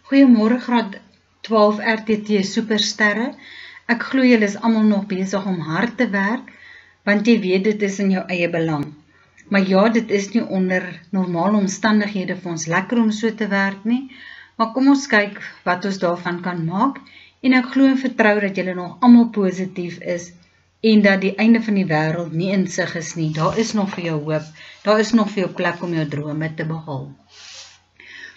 Goeiemôre graad 12 RTT supersterre. Ek glo julle is almal nog besig om hard te werk, want jy weet dit is in jou eie belang. Maar ja, dit is nie onder normale omstandighede vir ons lekker om so te werk nie, maar kom ons kyk wat ons daarvan kan maak, en ek glo en vertrou dat julle nog almal positief is, en dat die einde van die wêreld nie in sig is nie. Daar is nog vir jou hoop, daar is nog vir jou plek om jou drome te behaal.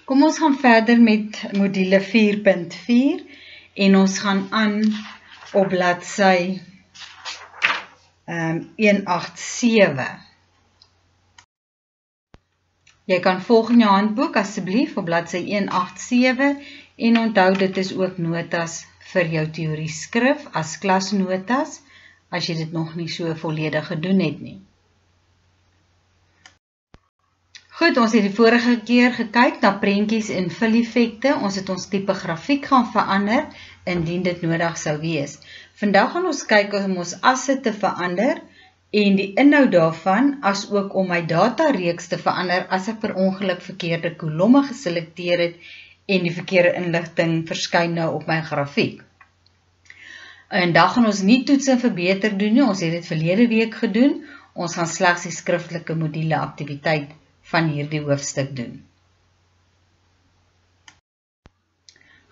Kom ons gaan verder met module 4.4 en ons gaan aan op bladsy 187. Jy kan volg in jou handboek asseblief op bladsy 187 en onthou dit is ook notas vir jou teorie skrif as klasnotas as jy dit nog nie so volledig gedoen het nie. Goed, ons het die vorige keer gekyk na prentjies en vul-effekte. Ons het ons tipe grafiek gaan verander indien dit nodig sou wees. Vandag gaan ons kyk om ons asse te verander en die inhoud daarvan, as ook om my datareeks te verander as ek per ongeluk verkeerde kolomme geselekteer het en die verkeerde inligting verskyn nou op my grafiek. En dan gaan ons nie toets en verbeter doen nie, ons het dit verlede week gedoen. Ons gaan slegs die skriftelike module aktiwiteit van hierdie hoofstuk doen.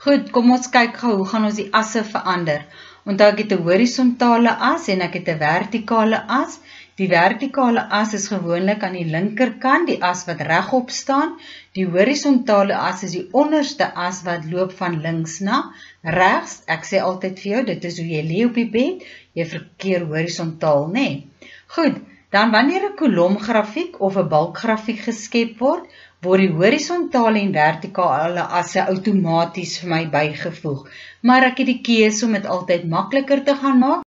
Goed, kom ons kyk gou, hoe gaan ons die asse verander? Onthou ek het 'n horisontale as en ek het 'n vertikale as. Die vertikale as is gewoonlik aan die linkerkant, die as wat regop staan. Die horisontale as is die onderste as wat loop van links na regs. Ek sê altyd vir jou, dit is hoe jy lê op die bed, jy verkeer horisontaal, nê? Goed, dan wanneer 'n kolomgrafiek of 'n balkgrafiek geskep word, word die horisontale en vertikale asse outomaties vir my bygevoeg. Maar ek het die keuse om dit altyd makliker te gaan maak.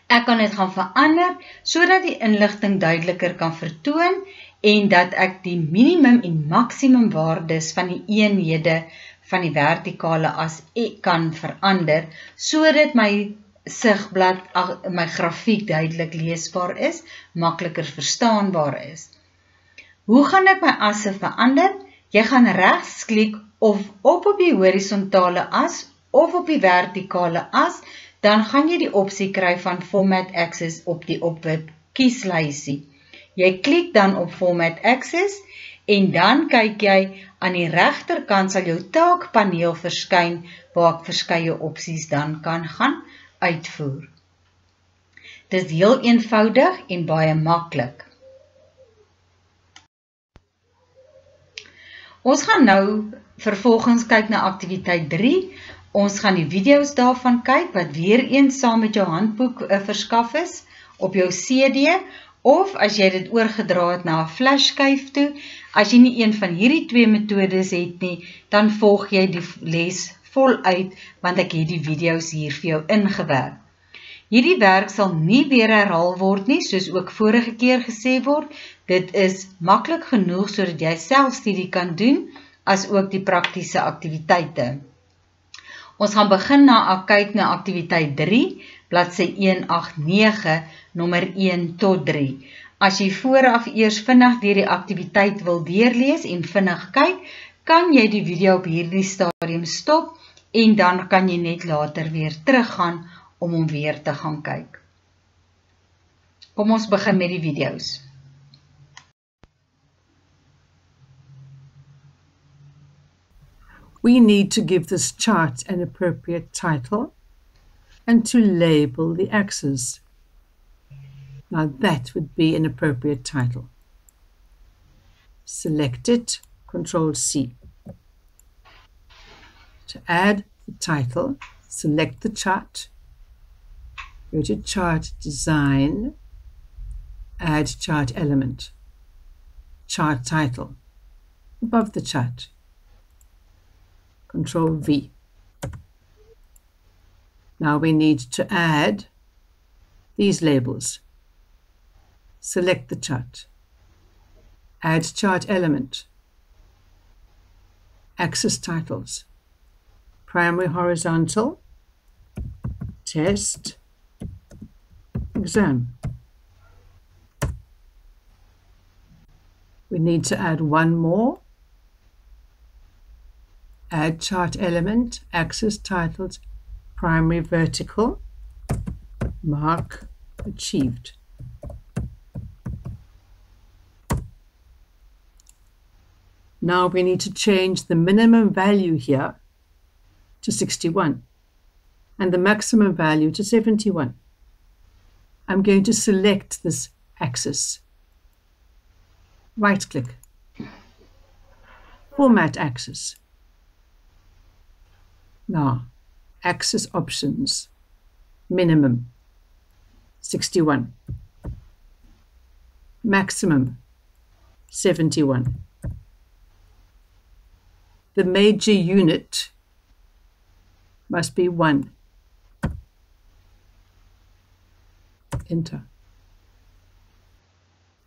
Ek kan dit gaan verander, sodat die inligting duideliker kan vertoon, en dat ek die minimum en maksimum waardes van die eenhede van die vertikale as kan verander, sodat my sigblad, my grafiek duidelik leesbaar is, makliker verstaanbaar is. Hoe gaan ek my asse verander? Jy gaan regsklik of op die horisontale as of op die vertikale as, dan gaan jy die opsie kry van Format Axis op die opwip kieslysie. Jy klik dan op Format Axis en dan kyk jy aan die regterkant sal jou taakpaneel verskyn waar ek verskeie opsies dan kan gaan uitvoer. Dit is heel eenvoudig en baie maklik. Ons gaan nou vervolgens kyk na aktiwiteit 3. Ons gaan die video's daarvan kyk wat weer eens saam met jou handboek verskaf is op jou CD, of as jy dit oorgedra het na 'n flashskyf toe. As jy nie een van hierdie twee metodes het nie, dan volg jy die les voluit, want ek het die video's hier vir jou ingewerk. Hierdie werk sal nie weer herhaal word nie, soos ook vorige keer gesê word. Dit is maklik genoeg sodat jy selfstudie kan doen, as ook die praktiese aktiwiteite. Ons gaan begin kyk na aktiwiteit 3, bladsy 189, nommer 1 tot 3. As jy vooraf eers vinnig deur die aktiwiteit wil deurlees en vinnig kyk, kan jy die video op hierdie stadium stop en dan kan jy net later weer teruggaan om hom weer te gaan kyk. Kom ons begin met die video's. We need to give this chart an appropriate title and to label the axes. Now that would be an appropriate title. Select it, Control C. To add the title, select the chart, go to Chart Design, add chart element, chart title, above the chart. Control V. Now we need to add these labels. Select the chart. Add chart element. Axis titles. Primary horizontal. Test. Exam. We need to add one more. Add chart element, axis titled primary vertical, mark achieved. Now we need to change the minimum value here to 61 and the maximum value to 71. I'm going to select this axis. Right click. Format axis. Now, axis options. Minimum 61. Maximum 71. The major unit must be 1. Enter.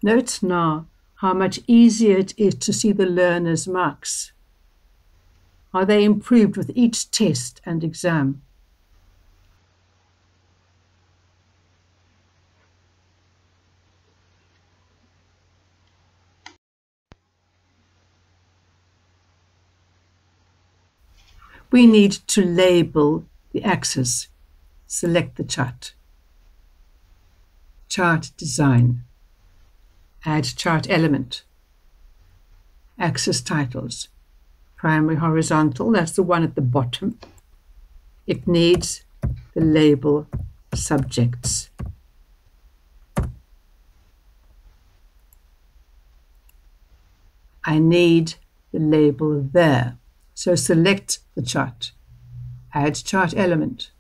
Note now how much easier it is to see the learner's marks. Are they improved with each test and exam? We need to label the axis. Select the chart. Chart design. Add chart element. Axis titles. Primary horizontal, that's the one at the bottom. It needs the label subjects. I need the label there. So select the chart. Add chart element.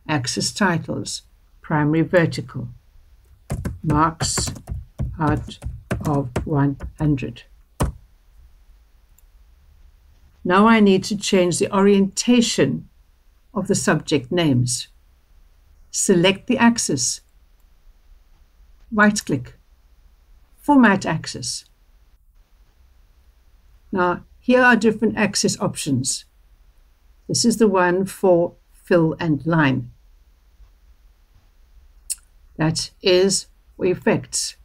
Axis titles. Primary vertical. Marks out of 100. Now I need to change the orientation of the subject names. Select the axis. Right-click. Format axis. Now, here are different axis options. This is the one for fill and line. That is for effects.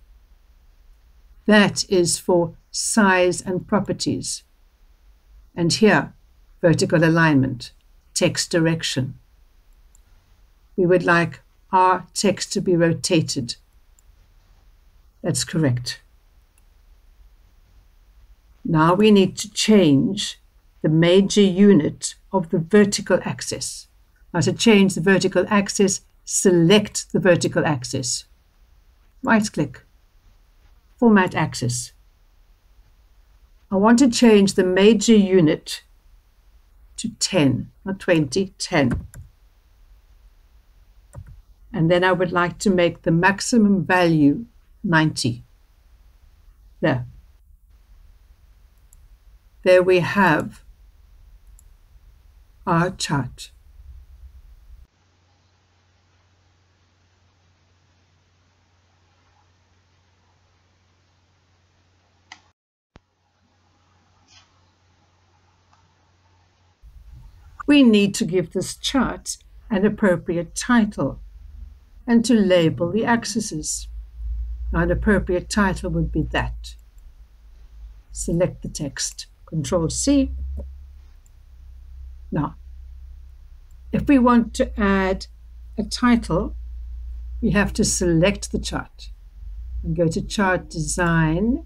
That is for size and properties. And here, vertical alignment, text direction. We would like our text to be rotated. That's correct. Now we need to change the major unit of the vertical axis. Now to change the vertical axis, select the vertical axis. Right-click. Format axis. I want to change the major unit to 10, not 20, 10. And then I would like to make the maximum value 90. There. There we have our chart. We need to give this chart an appropriate title and to label the axes. Now, an appropriate title would be that. Select the text. Control C. Now, if we want to add a title, we have to select the chart and go to Chart Design,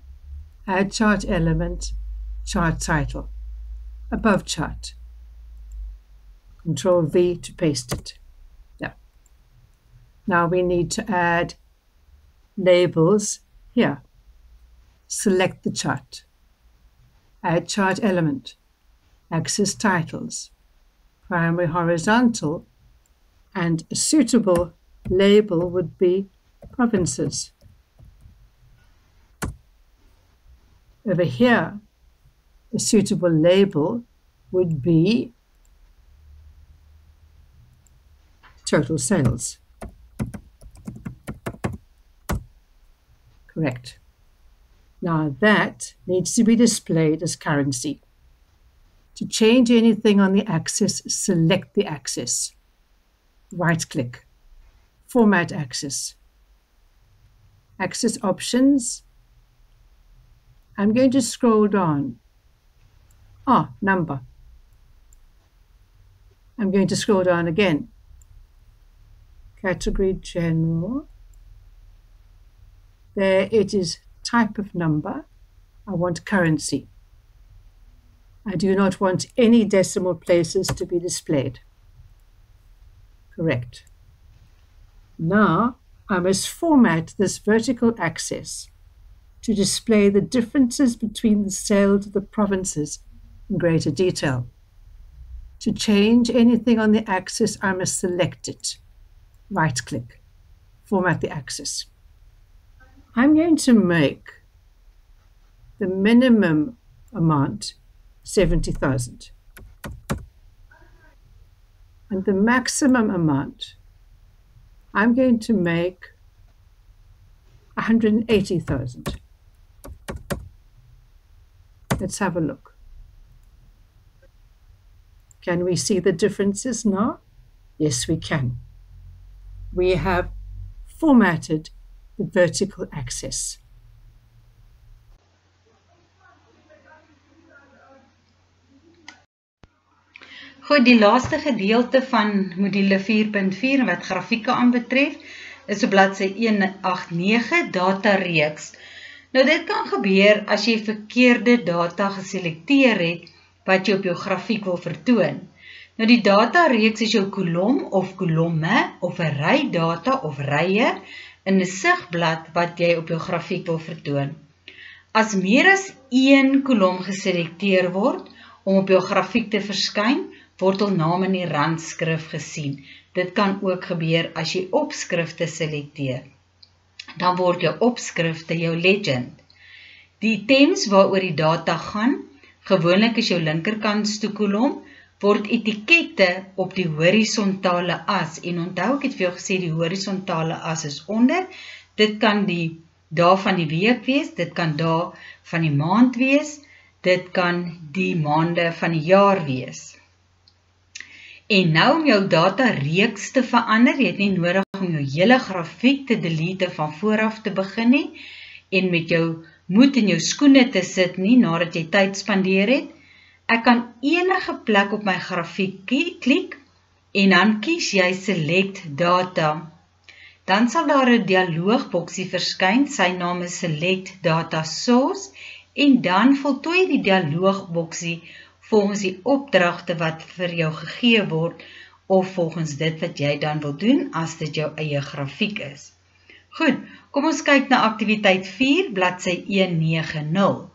Add Chart Element, Chart Title, above Chart. Control V to paste it. Yeah. Now we need to add labels here. Select the chart. Add chart element. Axis titles. Primary horizontal. And a suitable label would be provinces. Over here, a suitable label would be total sales. Correct. Now that needs to be displayed as currency. To change anything on the axis, select the axis. Right-click. Format axis. Axis options. I'm going to scroll down. Number. I'm going to scroll down again. Category General. There it is, type of number. I want currency. I do not want any decimal places to be displayed. Correct. Now I must format this vertical axis to display the differences between the sales of the provinces in greater detail. To change anything on the axis, I must select it. Right-click, format the axis. I'm going to make the minimum amount 70,000 and the maximum amount I'm going to make 180,000. Let's have a look. Can we see the differences now? Yes, we can. We have formatted the vertical axis. Goed, die laaste gedeelte van module 4.4 wat grafieke aanbetref, is op bladsy 189 data reeks. Nou dit kan gebeur as jy verkeerde data geselekteer het wat jy op jou grafiek wil vertoon. Nou die data reeks is jou kolom of kolomme of 'n ry data of rye in 'n sigblad wat jy op jou grafiek wil vertoon. As meer as een kolom geselekteer word om op jou grafiek te verskyn, word hul naam in die randskrif gesien. Dit kan ook gebeur as jy opskrifte selekteer. Dan word jou opskrifte jou legend. Die items waaroor die data gaan, gewoonlik is jou linkerkantste kolom, word etikette op die horisontale as. En onthou, ek het vir jou gesê die horisontale as is onder. Dit kan die dae van die week wees, dit kan dae van die maand wees, dit kan die maande van die jaar wees. En nou om jou data reeks te verander, jy het nie nodig om jou hele grafiek te delete van vooraf te begin nie, en met jou moed in jou skoene te sit nie, nadat jy tyd spandeer het. Ek kan enige plek op my grafiek klik, en dan kies jy Select Data. Dan sal daar 'n dialoogboksie verskyn, sy naam is Select Data Source, en dan voltooi die dialoogboksie volgens die opdragte wat vir jou gegee word, of volgens dit wat jy dan wil doen, as dit jou eie grafiek is. Goed, kom ons kyk na aktiwiteit 4, bladsy 190.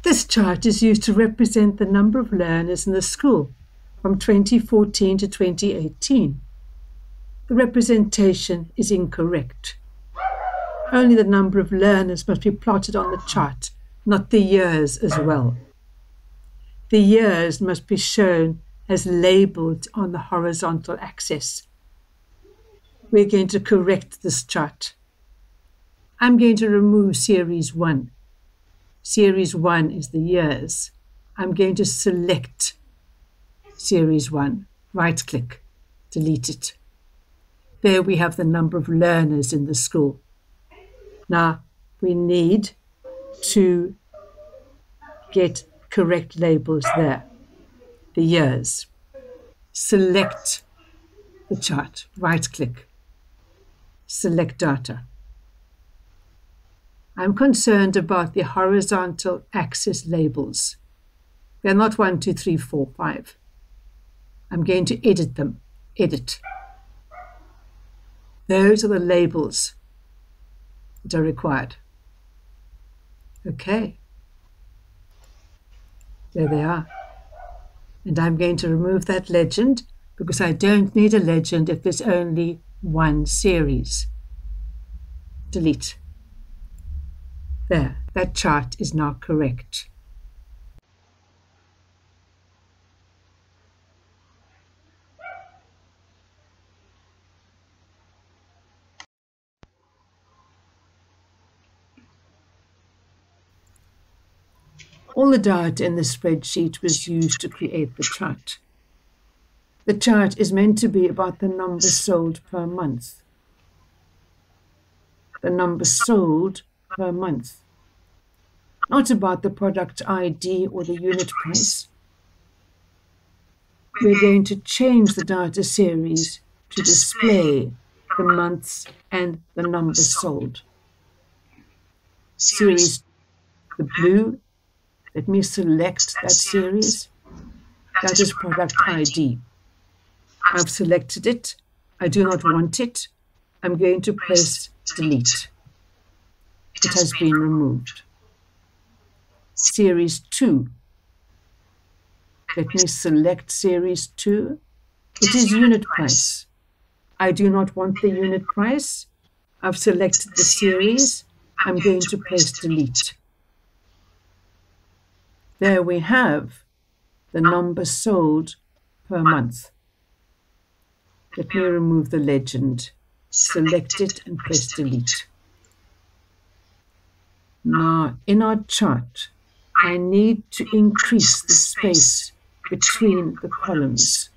This chart is used to represent the number of learners in the school from 2014 to 2018. The representation is incorrect. Only the number of learners must be plotted on the chart, not the years as well. The years must be shown as labeled on the horizontal axis. We're going to correct this chart. I'm going to remove Series 1. Series 1 is the years. I'm going to select Series 1. Right-click, delete it. There we have the number of learners in the school. Now, we need to get correct labels there. The years. Select the chart. Right-click. Select data. I'm concerned about the horizontal axis labels. They're not 1, 2, 3, 4, 5. I'm going to edit them. Edit. Those are the labels that are required. Okay. There they are. And I'm going to remove that legend because I don't need a legend if there's only one series. Delete. There, that chart is now correct. All the data in the spreadsheet was used to create the chart. The chart is meant to be about the numbers sold per month. The numbers sold per month. not about the product ID or the unit price. We're going to change the data series to display the months and the numbers sold. Series, the blue, let me select that series. That is product ID. I've selected it. I do not want it. I'm going to press delete. It has been removed. Series 2. Let me select Series 2. It is unit price. I do not want the unit price. I've selected the series. I'm going to press delete. There we have the number sold per month. Let me remove the legend. Select it and press delete. Now, in our chart, I need to increase the space between the columns.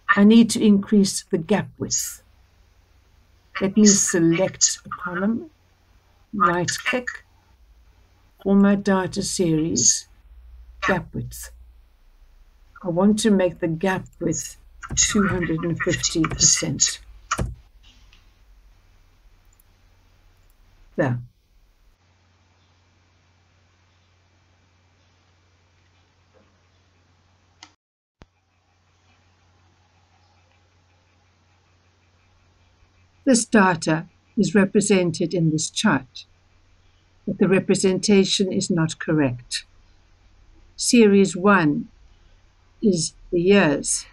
I need to increase the gap width. Let me select a column, right-click, Format Data Series, Gap Width. I want to make the gap width 250%. There. This data is represented in this chart, but the representation is not correct. Series 1 is the years,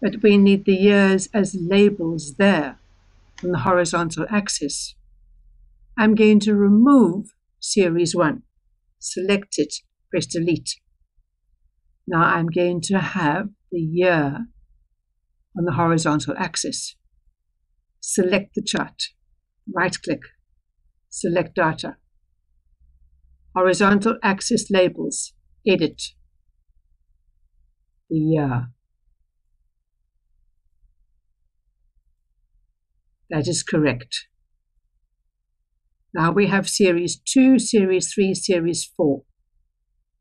but we need the years as labels there on the horizontal axis. I'm going to remove Series 1. Select it, press delete. Now I'm going to have the year on the horizontal axis. Select the chart, right-click, select data. Horizontal axis labels, edit. The year. That is correct. Now we have Series 2, Series 3, Series 4.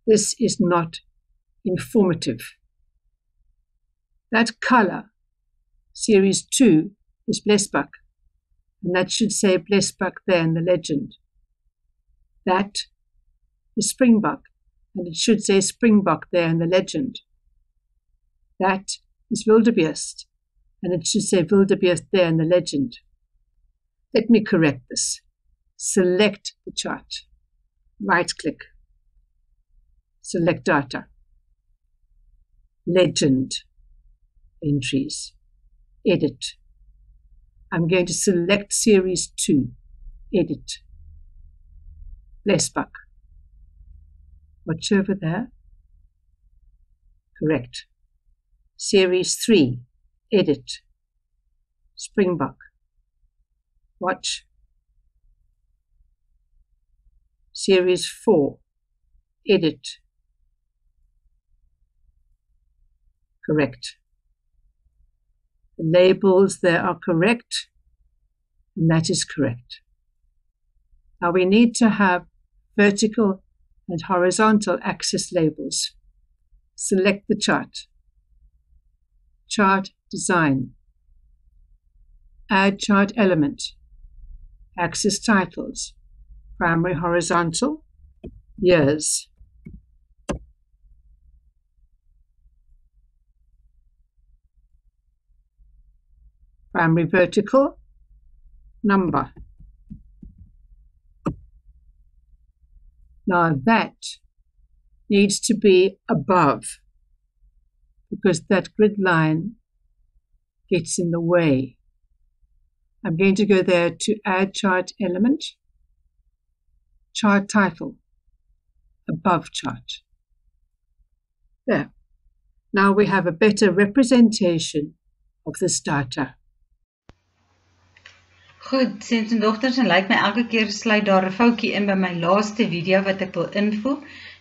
This is not informative. That color, Series 2, is Blesbach, and that should say Blesbach there in the legend. That is Springbok, and it should say Springbok there in the legend. That is Wildebeest, and it should say Wildebeest there in the legend. Let me correct this. Select the chart. Right-click. Select data. Legend. Entries. Edit. I'm going to select Series 2. Edit. Blesbach. Watch over there. Correct. Series 3. Edit. Springbok. Watch. Series 4. Edit. Correct. The labels there are correct, and that is correct. Now we need to have vertical and horizontal axis labels. Select the chart. Chart design. Add chart element. Axis titles. Primary horizontal. Years. Primary vertical. Number. Now that needs to be above, because that grid line gets in the way. I'm going to go there to add chart element, chart title, above chart. There. Now we have a better representation of this data. Goed, seuns en dogters, en lyk my elke keer sluit daar 'n foutjie in by my laaste video wat ek wil invoer.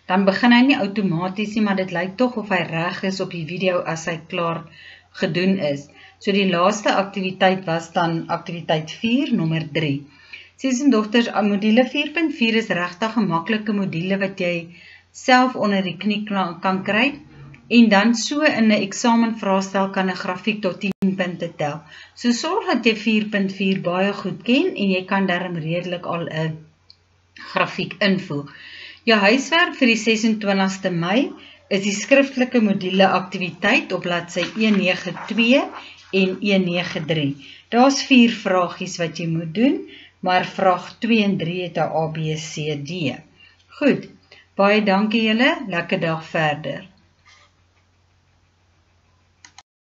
Dan begin hy nie outomaties nie, maar dit lyk tog of hy reg is op die video as hy klaar gedoen is. So die laaste aktiwiteit was dan aktiwiteit 4, nommer 3. Sies en dogters, module 4.4 is regtig 'n maklike module wat jy self onder die knie kan kry, en dan so in 'n eksamenvraestel kan 'n grafiek tot 10 punte tel. So sorg dat jy 4.4 baie goed ken, en jy kan darm redelik al 'n grafiek invoer. Jou huiswerk vir die 26ste Mei is die skriftelike module aktiwiteit op bladsy 192 en 193. Daar's 4 vragies wat jy moet doen, maar vraag 2 en 3 het 'n A, B, C, D. Goed, baie dankie julle, lekker dag verder.